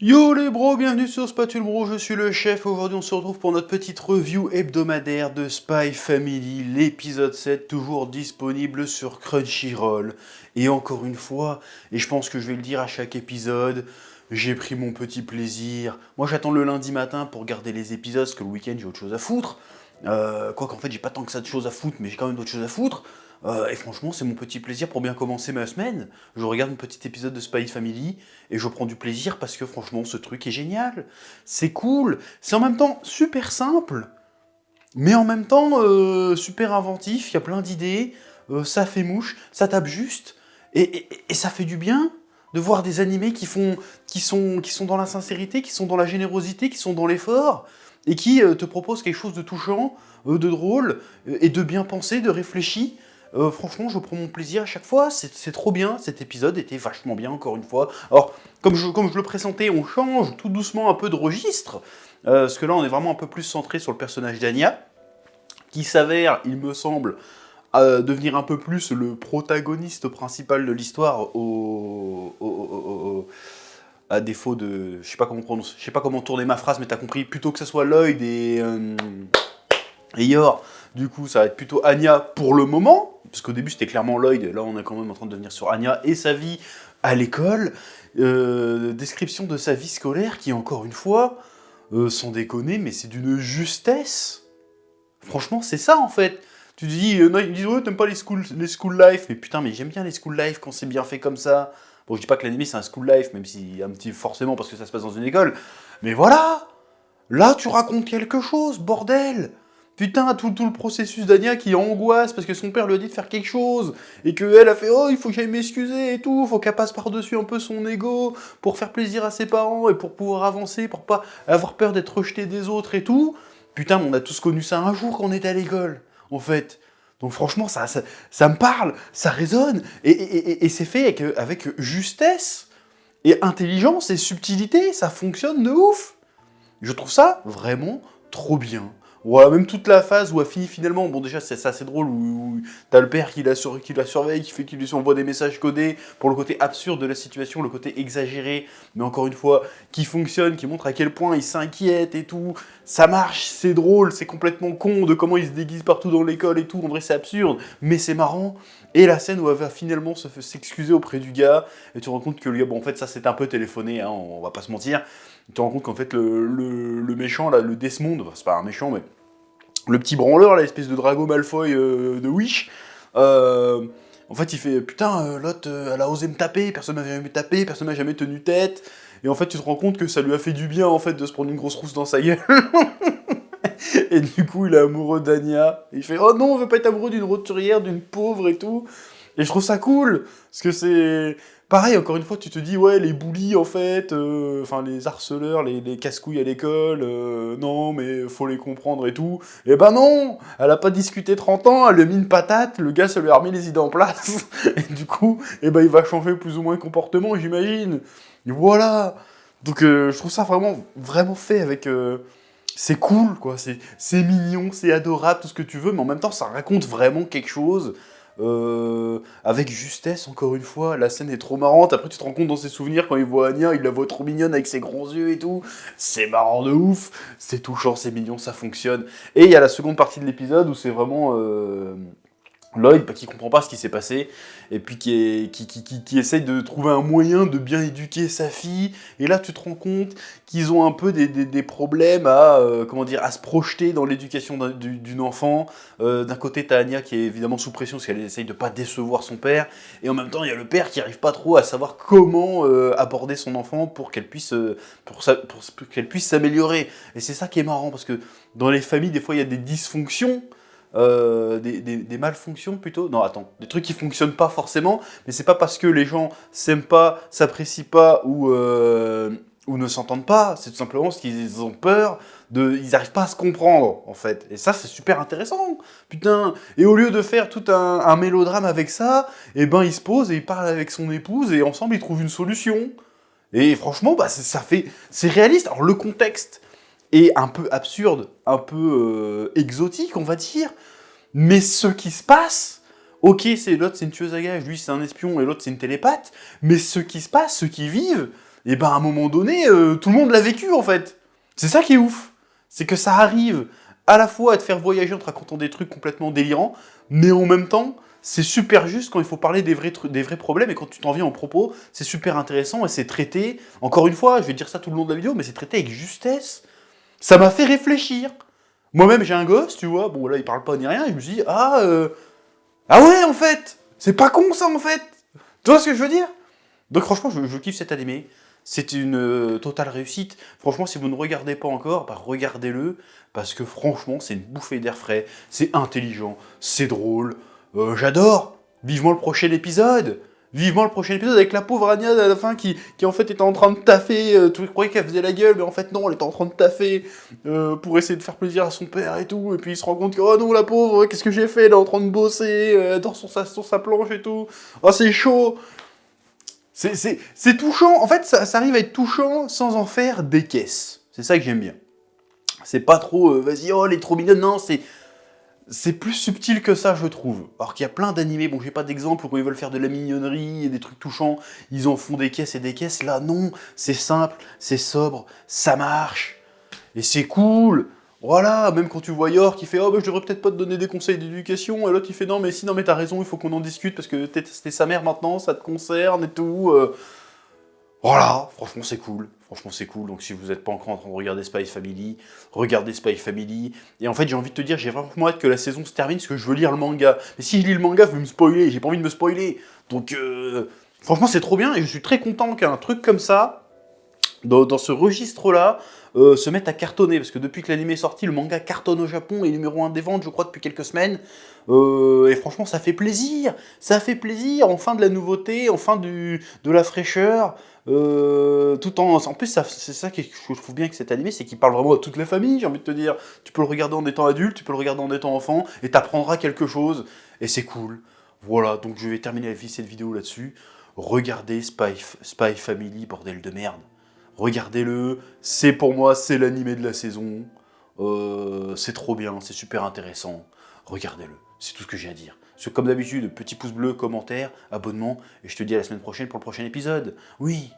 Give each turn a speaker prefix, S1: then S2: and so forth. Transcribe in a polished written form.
S1: Yo les bros, bienvenue sur Spatule Bro, je suis le chef. Aujourd'hui on se retrouve pour notre petite review hebdomadaire de Spy Family, l'épisode 7, toujours disponible sur Crunchyroll. Et encore une fois, et je pense que je vais le dire à chaque épisode, j'ai pris mon petit plaisir. Moi j'attends le lundi matin pour regarder les épisodes, parce que le week-end j'ai autre chose à foutre. Quoi qu'en fait j'ai pas tant que ça de choses à foutre, mais j'ai quand même d'autres choses à foutre. Et franchement, c'est mon petit plaisir pour bien commencer ma semaine. Je regarde un petit épisode de Spy Family et je prends du plaisir parce que franchement, ce truc est génial. C'est cool. C'est en même temps super simple, mais en même temps super inventif. Il y a plein d'idées. Ça fait mouche, ça tape juste. Et ça fait du bien de voir des animés qui sont dans la sincérité, qui sont dans la générosité, qui sont dans l'effort et qui te proposent quelque chose de touchant, de drôle et de bien pensé, de réfléchi. Franchement, je prends mon plaisir à chaque fois, c'est trop bien, cet épisode était vachement bien, encore une fois. Alors, comme je le présentais, on change tout doucement un peu de registre, parce que là, on est vraiment un peu plus centré sur le personnage d'Anya, qui s'avère, il me semble, devenir un peu plus le protagoniste principal de l'histoire, à défaut de... Je sais pas comment tourner ma phrase, mais t'as compris, plutôt que ce soit Lloyd et Yor, du coup, ça va être plutôt Anya pour le moment, parce qu'au début c'était clairement Lloyd, là on est quand même en train de devenir sur Anya et sa vie à l'école. Description de sa vie scolaire qui, encore une fois, sans déconner, mais c'est d'une justesse. Franchement, c'est ça en fait. Tu te dis, non, ils me disent, ouais, t'aimes pas les school life, mais putain, mais j'aime bien les school life quand c'est bien fait comme ça. Bon, je dis pas que l'anime c'est un school life, même si un petit forcément parce que ça se passe dans une école, mais voilà. Là, tu racontes quelque chose, bordel! Putain, tout le processus d'Anya qui angoisse parce que son père lui a dit de faire quelque chose et qu'elle a fait oh, il faut que j'aille m'excuser et tout, faut qu'elle passe par-dessus un peu son ego pour faire plaisir à ses parents et pour pouvoir avancer, pour pas avoir peur d'être rejeté des autres et tout. Putain, mais on a tous connu ça un jour quand on était à l'école, en fait. Donc franchement, ça me parle, ça résonne et c'est fait avec justesse et intelligence et subtilité, ça fonctionne de ouf! Je trouve ça vraiment trop bien. Voilà, même toute la phase où elle finit finalement, bon déjà c'est assez drôle, où t'as le père qui la surveille, qui lui envoie des messages codés pour le côté absurde de la situation, le côté exagéré, mais encore une fois, qui fonctionne, qui montre à quel point il s'inquiète et tout. Ça marche, c'est drôle, c'est complètement con de comment il se déguise partout dans l'école et tout, en vrai c'est absurde, mais c'est marrant. Et la scène où elle va finalement s'excuser auprès du gars, et tu te rends compte que le gars, bon en fait ça c'est un peu téléphoné, hein, on va pas se mentir, tu te rends compte qu'en fait le méchant, là, le Desmond, enfin, c'est pas un méchant, mais le petit branleur, là, l'espèce de Drago Malfoy de Wish, en fait il fait putain, l'autre, elle a osé me taper, personne m'a jamais tapé, personne m'a jamais tenu tête, et en fait tu te rends compte que ça lui a fait du bien en fait de se prendre une grosse rousse dans sa gueule. Et du coup il est amoureux d'Anya, et il fait oh non, on veut pas être amoureux d'une roturière, d'une pauvre et tout. Et je trouve ça cool, parce que c'est... Pareil, encore une fois, tu te dis, ouais, les bullies, en fait, enfin, les harceleurs, les casse-couilles à l'école, non, mais faut les comprendre et tout. Et ben non, elle a pas discuté 30 ans, elle lui a mis une patate, le gars, ça lui a remis les idées en place, et du coup, et ben il va changer plus ou moins le comportement, j'imagine. Et voilà. Donc, je trouve ça vraiment fait avec... c'est cool, quoi, c'est mignon, c'est adorable, tout ce que tu veux, mais en même temps, ça raconte vraiment quelque chose avec justesse, encore une fois. La scène est trop marrante. Après, tu te rends compte dans ses souvenirs quand il voit Anya, il la voit trop mignonne avec ses grands yeux et tout. C'est marrant de ouf, c'est touchant, c'est mignon, ça fonctionne. Et il y a la seconde partie de l'épisode où c'est vraiment Lloyd qui comprend pas ce qui s'est passé et puis qui essaye de trouver un moyen de bien éduquer sa fille. Et là, tu te rends compte qu'ils ont un peu des problèmes à comment dire, à se projeter dans l'éducation d'une enfant. D'un côté, t'as Anya qui est évidemment sous pression parce qu'elle essaye de pas décevoir son père, et en même temps, il y a le père qui arrive pas trop à savoir comment aborder son enfant pour qu'elle puisse pour qu'elle puisse s'améliorer. Et c'est ça qui est marrant parce que dans les familles, des fois, il y a des dysfonctions des malfonctions plutôt. Non, attends, des trucs qui fonctionnent pas forcément, mais c'est pas parce que les gens s'aiment pas, s'apprécient pas ou ne s'entendent pas, c'est tout simplement parce qu'ils ont peur ils arrivent pas à se comprendre en fait. Et ça, c'est super intéressant, putain. Et au lieu de faire tout un mélodrame avec ça, et ben il se pose et il parle avec son épouse et ensemble ils trouvent une solution. Et franchement, bah, c'est réaliste. Alors le contexte est un peu absurde, un peu exotique, on va dire. Mais ce qui se passe, ok, c'est l'autre c'est une tueuse à gages, lui c'est un espion et l'autre c'est une télépathe, mais ce qui se passe, ceux qui vivent, et ben à un moment donné, tout le monde l'a vécu en fait. C'est ça qui est ouf. C'est que ça arrive à la fois à te faire voyager en te racontant des trucs complètement délirants, mais en même temps, c'est super juste quand il faut parler des vrais problèmes, et quand tu t'en viens en propos, c'est super intéressant, et c'est traité, encore une fois, je vais dire ça tout le long de la vidéo, mais c'est traité avec justesse. Ça m'a fait réfléchir. Moi-même, j'ai un gosse, tu vois, bon là, il parle pas ni rien, et je me suis dit, ah ouais, en fait, c'est pas con ça, en fait. Tu vois ce que je veux dire? Donc franchement, je kiffe cet animé. C'est une totale réussite. Franchement, si vous ne regardez pas encore, bah, regardez-le. Parce que franchement, c'est une bouffée d'air frais. C'est intelligent, c'est drôle. J'adore. Vivement le prochain épisode. Vivement le prochain épisode avec la pauvre Anya à la fin qui en fait était en train de taffer. Tout le croyait qu'elle faisait la gueule, mais en fait non, elle était en train de taffer pour essayer de faire plaisir à son père et tout. Et puis il se rend compte que, oh non, la pauvre, qu'est-ce que j'ai fait? Elle est en train de bosser, elle dort sur sa planche et tout. Oh, c'est chaud. C'est touchant, en fait ça arrive à être touchant sans en faire des caisses. C'est ça que j'aime bien. C'est pas trop, vas-y, oh elle est trop mignonne, non, c'est plus subtil que ça je trouve. Alors qu'il y a plein d'animés, bon j'ai pas d'exemple où ils veulent faire de la mignonnerie et des trucs touchants, ils en font des caisses et des caisses, là non, c'est simple, c'est sobre, ça marche, et c'est cool. Voilà, même quand tu vois Yor qui fait « Oh, bah, je devrais peut-être pas te donner des conseils d'éducation », et l'autre il fait « Non, mais si, non, mais t'as raison, il faut qu'on en discute, parce que t'es sa mère maintenant, ça te concerne et tout. » Voilà, franchement c'est cool. Franchement c'est cool, donc si vous n'êtes pas encore en train de regarder Spy Family, regardez Spy Family. Et en fait j'ai envie de te dire, j'ai vraiment hâte que la saison se termine, parce que je veux lire le manga. Mais si je lis le manga, je vais me spoiler, j'ai pas envie de me spoiler. Donc franchement c'est trop bien, et je suis très content qu'un truc comme ça, dans ce registre-là, se mettent à cartonner, parce que depuis que l'anime est sorti, le manga cartonne au Japon, et est numéro 1 des ventes, je crois, depuis quelques semaines, et franchement, ça fait plaisir, enfin de la nouveauté, enfin de la fraîcheur, tout en plus, c'est ça que je trouve bien avec cet anime, c'est qu'il parle vraiment à toute la famille, j'ai envie de te dire, tu peux le regarder en étant adulte, tu peux le regarder en étant enfant, et t'apprendras quelque chose, et c'est cool. Voilà, donc je vais terminer cette vidéo là-dessus. Regardez Spy Family, bordel de merde. Regardez-le, c'est pour moi, c'est l'animé de la saison. C'est trop bien, c'est super intéressant. Regardez-le, c'est tout ce que j'ai à dire. Comme d'habitude, petit pouce bleu, commentaire, abonnement, et je te dis à la semaine prochaine pour le prochain épisode. Oui.